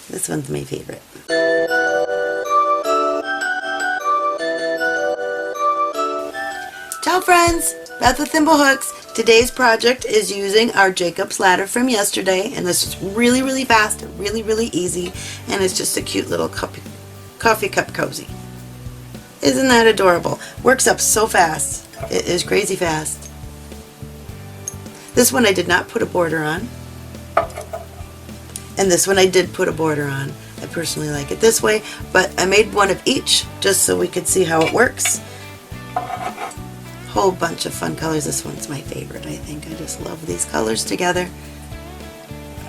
This one's my favorite. Ciao friends! Beth with Thimblehooks. Today's project is using our Jacob's ladder from yesterday, and this is really fast, really easy, and it's just a cute little coffee cup cozy. Isn't that adorable? Works up so fast. It is crazy fast. This one I did not put a border on, and this one I did put a border on. I personally like it this way, but I made one of each just so we could see how it works. Whole bunch of fun colors. This one's my favorite, I think. I just love these colors together.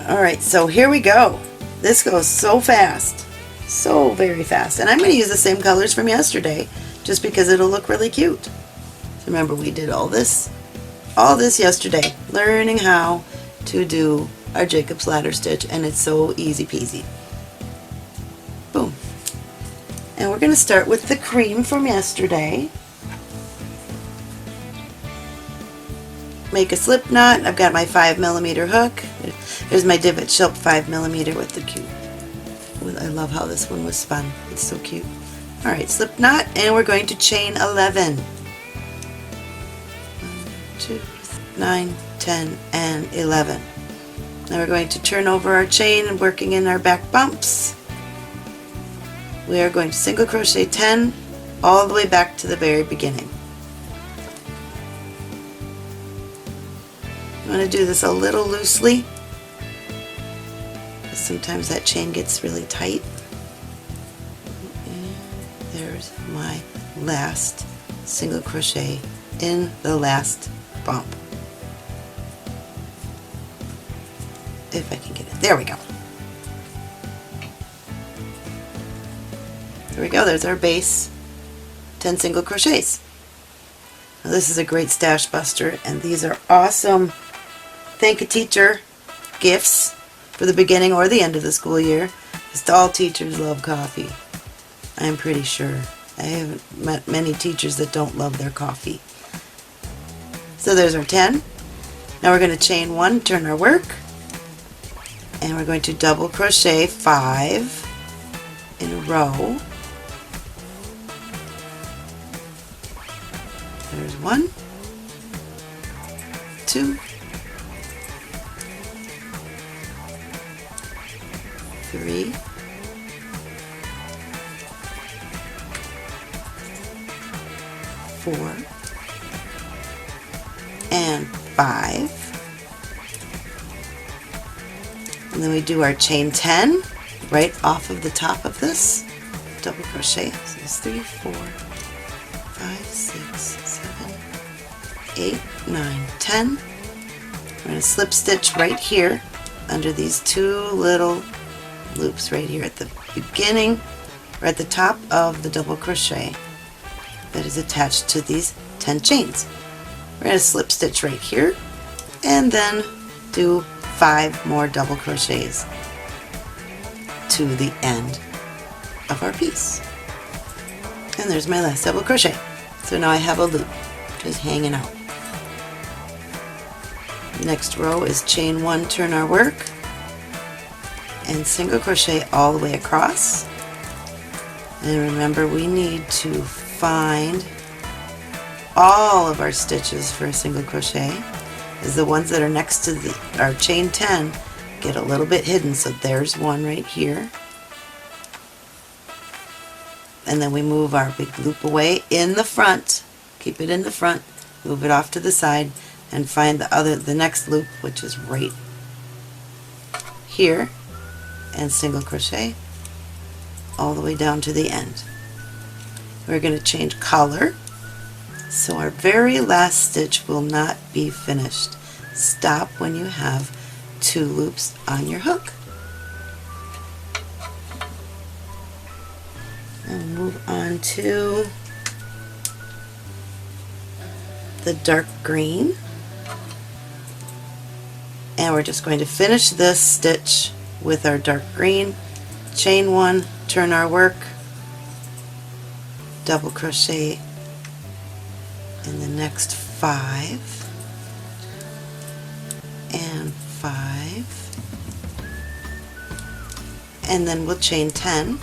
Alright, so here we go. This goes so fast. So very fast. And I'm going to use the same colors from yesterday just because it'll look really cute. So remember, we did all this yesterday, learning how to do our Jacob's ladder stitch, and it's so easy peasy. Boom. And we're going to start with the cream from yesterday. Make a slip knot. I've got my 5mm hook. There's my divot shelp 5mm with the cute. I love how this one was spun. It's so cute. Alright, slip knot, and we're going to chain 11. 1, 2, 9, 10, and 11. Now we're going to turn over our chain and working in our back bumps. We are going to single crochet 10 all the way back to the very beginning. I'm going to do this a little loosely, because sometimes that chain gets really tight. And there's my last single crochet in the last bump. If I can get it. There we go. There we go. There's our base 10 single crochets. Now this is a great stash buster, and these are awesome Thank a Teacher gifts for the beginning or the end of the school year, because all teachers love coffee. I'm pretty sure. I haven't met many teachers that don't love their coffee. So there's our 10. Now we're going to chain 1, turn our work, and we're going to double crochet 5 in a row. There's 1, 2, 3, 4, and 5. And then we do our chain 10 right off of the top of this. Double crochet. So it's 3, 4, 5, 6, 7, 8, 9, 10. We're going to slip stitch right here under these 2 little loops right here at the beginning, or at the top of the double crochet that is attached to these 10 chains. We're going to slip stitch right here and then do 5 more double crochets to the end of our piece. And there's my last double crochet. So now I have a loop just hanging out. Next row is chain 1, turn our work, and single crochet all the way across. And remember, we need to find all of our stitches for a single crochet, as the ones that are next to our chain 10 get a little bit hidden. So there's one right here, and then we move our big loop away in the front, keep it in the front, move it off to the side, and find the next loop, which is right here, and single crochet all the way down to the end. We're going to change color, so our very last stitch will not be finished. Stop when you have 2 loops on your hook. And move on to the dark green, and we're just going to finish this stitch with our dark green. Chain 1, turn our work, double crochet in the next 5 and 5 and then we'll chain 10,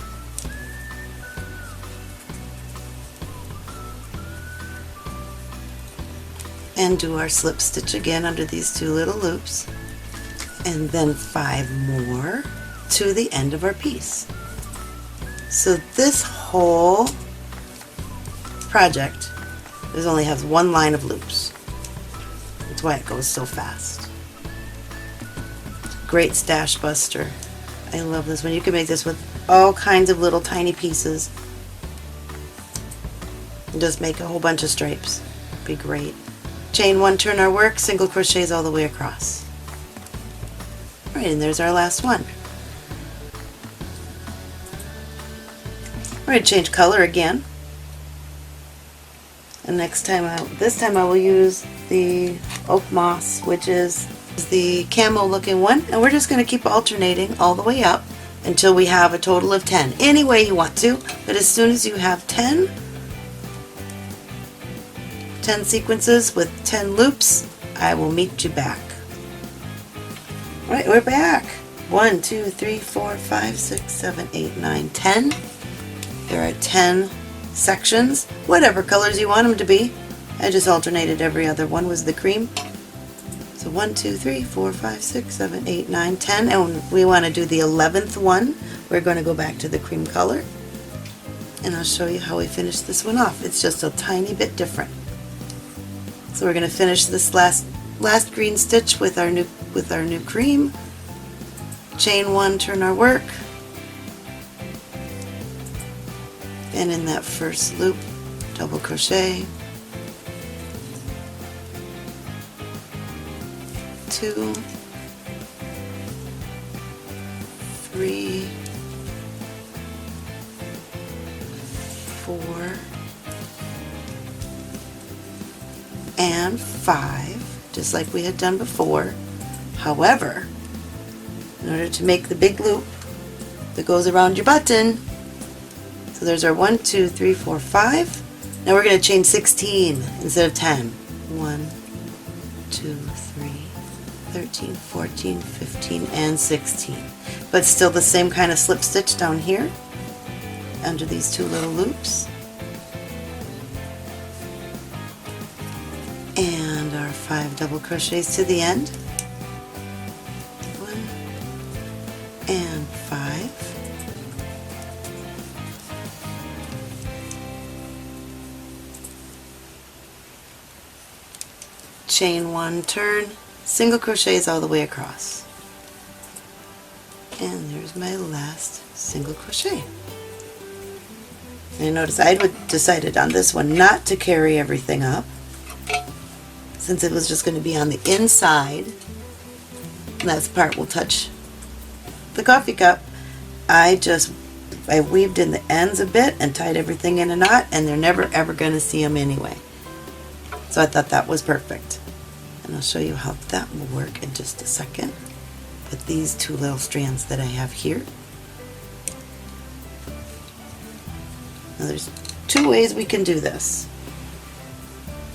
and do our slip stitch again under these 2 little loops, and then 5 more to the end of our piece. So this whole project only has 1 line of loops. That's why it goes so fast. Great stash buster. I love this one. You can make this with all kinds of little tiny pieces. And just make a whole bunch of stripes. Be great. Chain 1, turn our work, single crochets all the way across. Alright, and there's our last one. We're going to change color again. And this time I will use the oak moss, which is the camo looking one, and we're just going to keep alternating all the way up until we have a total of 10. Any way you want to, but as soon as you have 10 sequences with 10 loops, I will meet you back. Alright, we're back. 1, 2, 3, 4, 5, 6, 7, 8, 9, 10. There are 10 sections, whatever colors you want them to be. I just alternated every other one was the cream. So 1, 2, 3, 4, 5, 6, 7, 8, 9, 10, and we want to do the 11th one. We're going to go back to the cream color, and I'll show you how we finish this one off. It's just a tiny bit different. So we're going to finish this last green stitch with our new cream. Chain 1, turn our work, and in that first loop, double crochet, 2, 3, 4, and 5, just like we had done before. However, in order to make the big loop that goes around your button, so there's our 1, 2, 3, 4, 5. Now we're going to chain 16 instead of 10. 1, 2, 3, 13, 14, 15, and 16. But still the same kind of slip stitch down here under these 2 little loops. And our 5 double crochets to the end. 1 and 5. Chain 1, turn, single crochets all the way across. And there's my last single crochet. And notice I decided on this one not to carry everything up, since it was just going to be on the inside. And that part will touch the coffee cup. I weaved in the ends a bit and tied everything in a knot, and they're never ever going to see them anyway. So I thought that was perfect. And I'll show you how that will work in just a second with these 2 little strands that I have here. Now there's 2 ways we can do this.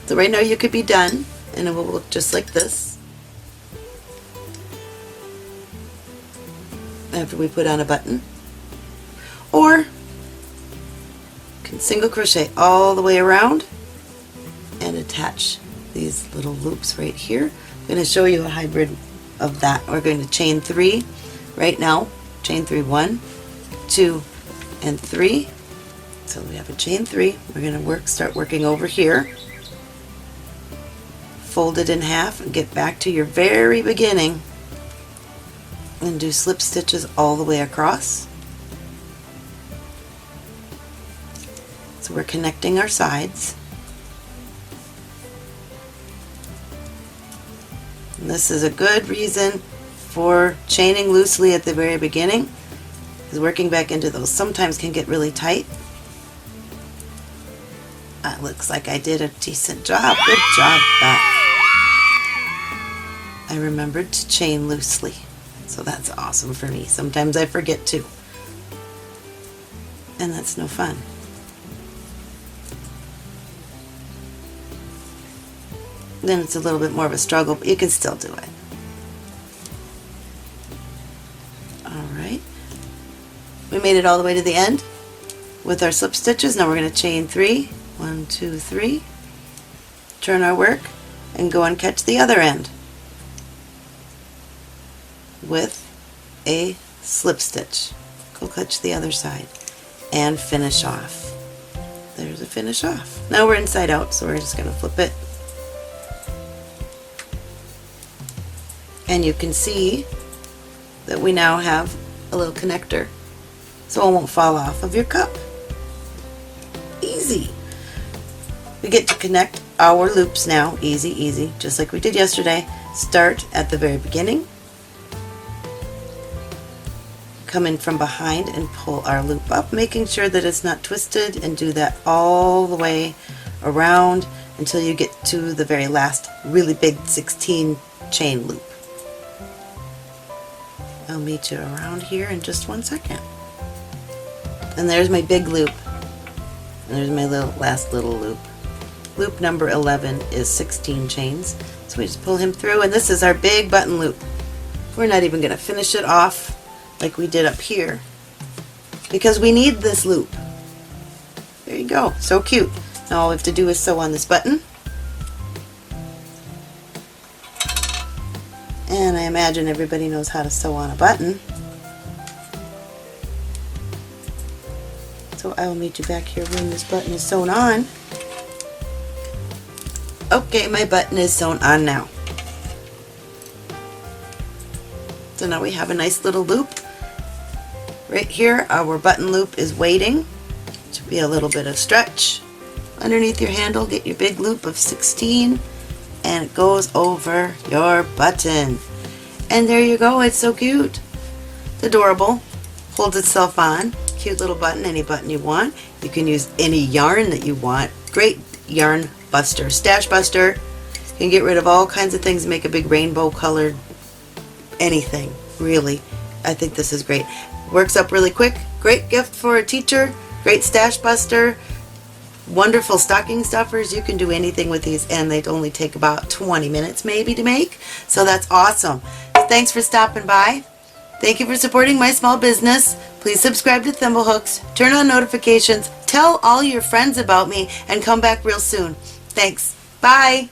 So right now you could be done and it will look just like this after we put on a button. Or you can single crochet all the way around and attach these little loops right here. I'm going to show you a hybrid of that. We're going to chain 3 right now. Chain 3, 1, 2, and 3. So we have a chain 3. We're going to start working over here. Fold it in half and get back to your very beginning and do slip stitches all the way across. So we're connecting our sides. And this is a good reason for chaining loosely at the very beginning, because working back into those sometimes can get really tight. That looks like I did a decent job. Good job, Beth. I remembered to chain loosely, so that's awesome for me. Sometimes I forget to, and that's no fun. Then it's a little bit more of a struggle, but you can still do it. Alright, We made it all the way to the end with our slip stitches. Now we're going to chain 3. 1, 2, 3. Turn our work and go and catch the other end with a slip stitch. Go catch the other side and finish off. There's a finish off. Now we're inside out, so we're just going to flip it. And you can see that we now have a little connector so it won't fall off of your cup. Easy. We get to connect our loops now. Easy, easy, just like we did yesterday. Start at the very beginning. Come in from behind and pull our loop up, making sure that it's not twisted, and do that all the way around until you get to the very last really big 16 chain loop. I'll meet you around here in just 1 second. And there's my big loop. And there's my last little loop. Loop number 11 is 16 chains. So we just pull him through, and this is our big button loop. We're not even going to finish it off like we did up here because we need this loop. There you go. So cute. Now all we have to do is sew on this button. And I imagine everybody knows how to sew on a button. So I will meet you back here when this button is sewn on. Okay, my button is sewn on now. So now we have a nice little loop. Right here, our button loop is waiting. Should be a little bit of stretch. Underneath your handle, get your big loop of 16. And it goes over your button. And there you go, it's so cute. It's adorable. Holds itself on. Cute little button, any button you want. You can use any yarn that you want. Great yarn buster, stash buster. You can get rid of all kinds of things, make a big rainbow colored anything, really. I think this is great. Works up really quick. Great gift for a teacher. Great stash buster. Wonderful stocking stuffers. You can do anything with these, and they only take about 20 minutes maybe to make. So that's awesome. Thanks for stopping by. Thank you for supporting my small business. Please subscribe to Thimblehooks, turn on notifications, tell all your friends about me, and come back real soon. Thanks. Bye.